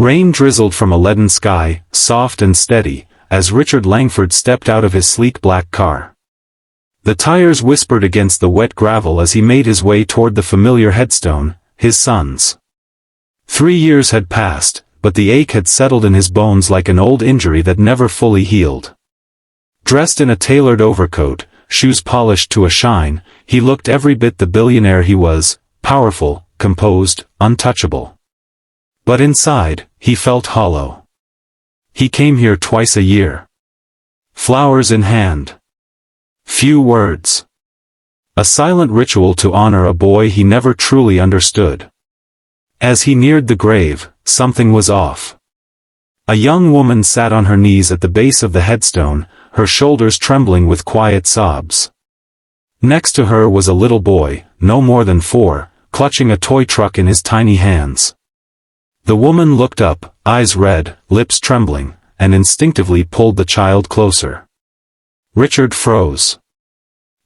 Rain drizzled from a leaden sky, soft and steady, as Richard Langford stepped out of his sleek black car. The tires whispered against the wet gravel as he made his way toward the familiar headstone, his son's. 3 years had passed, but the ache had settled in his bones like an old injury that never fully healed. Dressed in a tailored overcoat, shoes polished to a shine, he looked every bit the billionaire he was, powerful, composed, untouchable. But inside, he felt hollow. He came here twice a year. Flowers in hand. Few words. A silent ritual to honor a boy he never truly understood. As he neared the grave, something was off. A young woman sat on her knees at the base of the headstone, her shoulders trembling with quiet sobs. Next to her was a little boy, no more than 4, clutching a toy truck in his tiny hands. The woman looked up, eyes red, lips trembling, and instinctively pulled the child closer. Richard froze.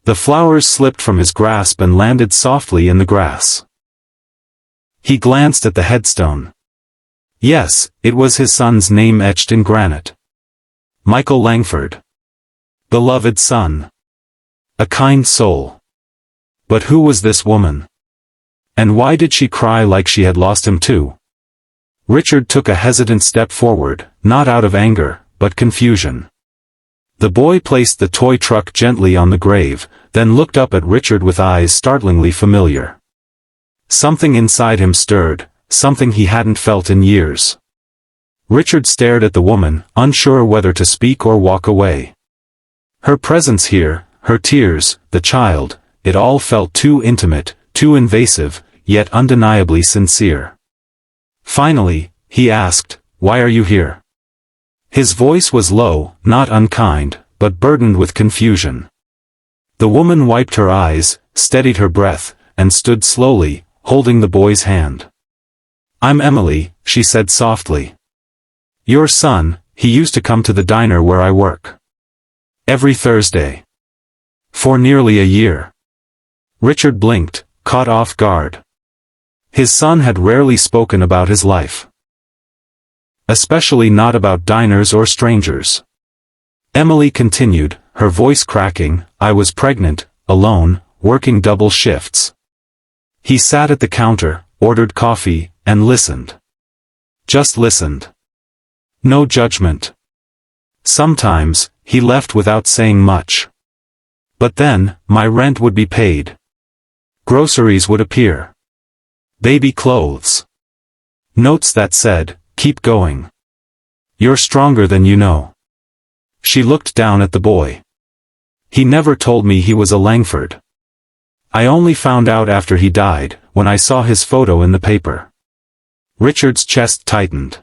The flowers slipped from his grasp and landed softly in the grass. He glanced at the headstone. Yes, it was his son's name etched in granite. Michael Langford. Beloved son. A kind soul. But who was this woman? And why did she cry like she had lost him too? Richard took a hesitant step forward, not out of anger, but confusion. The boy placed the toy truck gently on the grave, then looked up at Richard with eyes startlingly familiar. Something inside him stirred, something he hadn't felt in years. Richard stared at the woman, unsure whether to speak or walk away. Her presence here, her tears, the child, it all felt too intimate, too invasive, yet undeniably sincere. Finally, he asked, "Why are you here?" His voice was low, not unkind, but burdened with confusion. The woman wiped her eyes, steadied her breath, and stood slowly, holding the boy's hand. "I'm Emily," she said softly. "Your son, he used to come to the diner where I work. Every Thursday. For nearly a year." Richard blinked, caught off guard. His son had rarely spoken about his life. Especially not about diners or strangers. Emily continued, her voice cracking, "I was pregnant, alone, working double shifts. He sat at the counter, ordered coffee, and listened. Just listened. No judgment. Sometimes, he left without saying much. But then, my rent would be paid. Groceries would appear. Baby clothes. Notes that said, 'Keep going. You're stronger than you know.'" She looked down at the boy. "He never told me he was a Langford. I only found out after he died, when I saw his photo in the paper." Richard's chest tightened.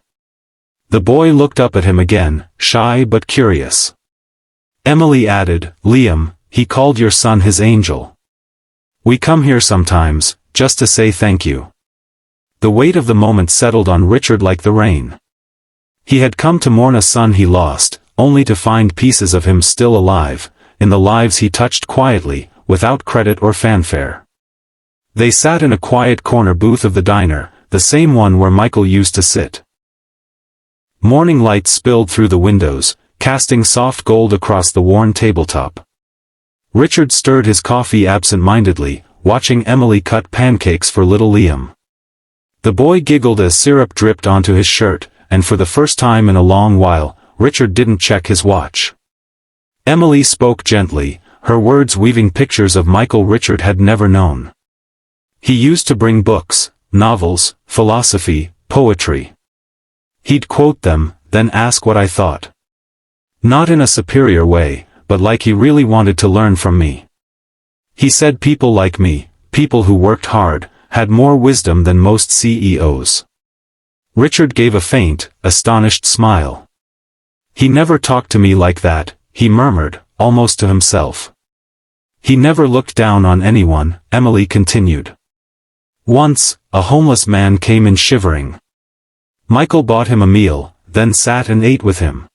The boy looked up at him again, shy but curious. Emily added, "Liam, he called your son his angel. We come here sometimes, just to say thank you." The weight of the moment settled on Richard like the rain. He had come to mourn a son he lost, only to find pieces of him still alive, in the lives he touched quietly, without credit or fanfare. They sat in a quiet corner booth of the diner, the same one where Michael used to sit. Morning light spilled through the windows, casting soft gold across the worn tabletop. Richard stirred his coffee absent-mindedly, watching Emily cut pancakes for little Liam. The boy giggled as syrup dripped onto his shirt, and for the first time in a long while, Richard didn't check his watch. Emily spoke gently, her words weaving pictures of Michael Richard had never known. He used to bring books, novels, philosophy, poetry. He'd quote them, then ask what I thought. Not in a superior way, but like he really wanted to learn from me. He said people like me, people who worked hard, had more wisdom than most CEOs. Richard gave a faint, astonished smile. "He never talked to me like that," he murmured, almost to himself. "He never looked down on anyone," Emily continued. "Once, a homeless man came in shivering. Michael bought him a meal, then sat and ate with him.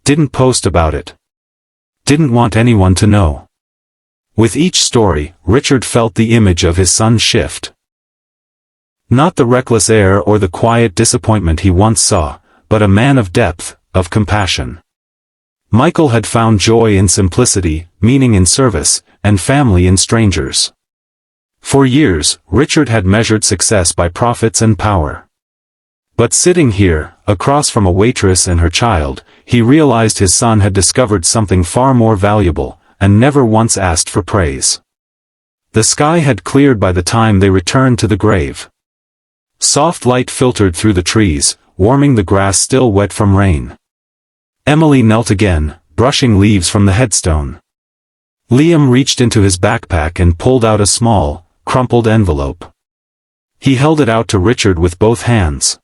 Didn't post about it. Didn't want anyone to know." With each story, Richard felt the image of his son shift. Not the reckless air or the quiet disappointment he once saw, but a man of depth, of compassion. Michael had found joy in simplicity, meaning in service, and family in strangers. For years, Richard had measured success by profits and power. But sitting here, across from a waitress and her child, he realized his son had discovered something far more valuable, and never once asked for praise. The sky had cleared by the time they returned to the grave. Soft light filtered through the trees, warming the grass still wet from rain. Emily knelt again, brushing leaves from the headstone. Liam reached into his backpack and pulled out a small, crumpled envelope. He held it out to Richard with both hands.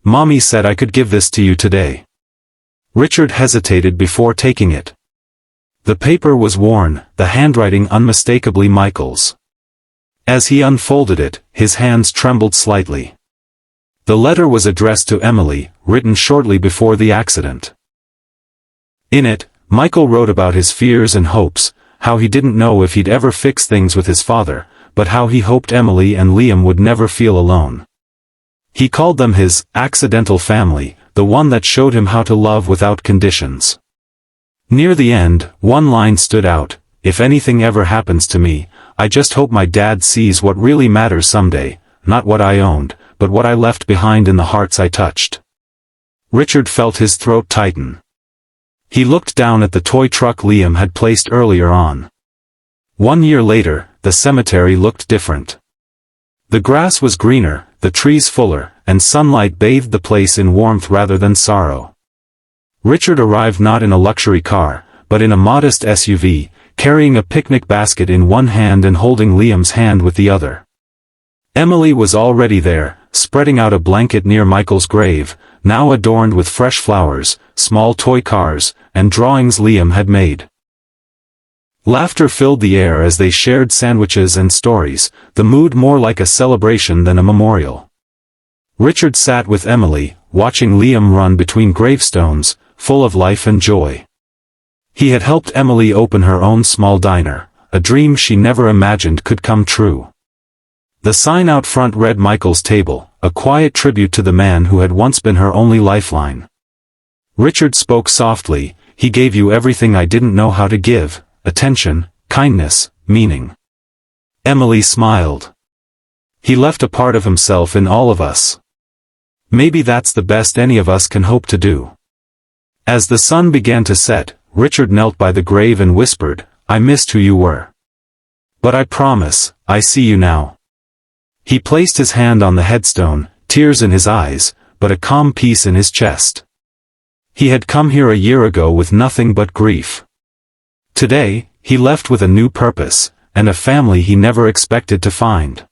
"Mommy said I could give this to you today." Richard hesitated before taking it. The paper was worn, the handwriting unmistakably Michael's. As he unfolded it, his hands trembled slightly. The letter was addressed to Emily, written shortly before the accident. In it, Michael wrote about his fears and hopes, how he didn't know if he'd ever fix things with his father, but how he hoped Emily and Liam would never feel alone. He called them his accidental family, the one that showed him how to love without conditions. Near the end, one line stood out: "If anything ever happens to me, I just hope my dad sees what really matters someday, not what I owned, but what I left behind in the hearts I touched." Richard felt his throat tighten. He looked down at the toy truck Liam had placed earlier on. 1 year later, the cemetery looked different. The grass was greener, the trees fuller, and sunlight bathed the place in warmth rather than sorrow. Richard arrived not in a luxury car, but in a modest SUV, carrying a picnic basket in one hand and holding Liam's hand with the other. Emily was already there, spreading out a blanket near Michael's grave, now adorned with fresh flowers, small toy cars, and drawings Liam had made. Laughter filled the air as they shared sandwiches and stories, the mood more like a celebration than a memorial. Richard sat with Emily, watching Liam run between gravestones, full of life and joy. He had helped Emily open her own small diner, a dream she never imagined could come true. The sign out front read Michael's Table, a quiet tribute to the man who had once been her only lifeline. Richard spoke softly, "He gave you everything I didn't know how to give: attention, kindness, meaning." Emily smiled. "He left a part of himself in all of us. Maybe that's the best any of us can hope to do." As the sun began to set, Richard knelt by the grave and whispered, "I missed who you were. But I promise, I see you now." He placed his hand on the headstone, tears in his eyes, but a calm peace in his chest. He had come here a year ago with nothing but grief. Today, he left with a new purpose, and a family he never expected to find.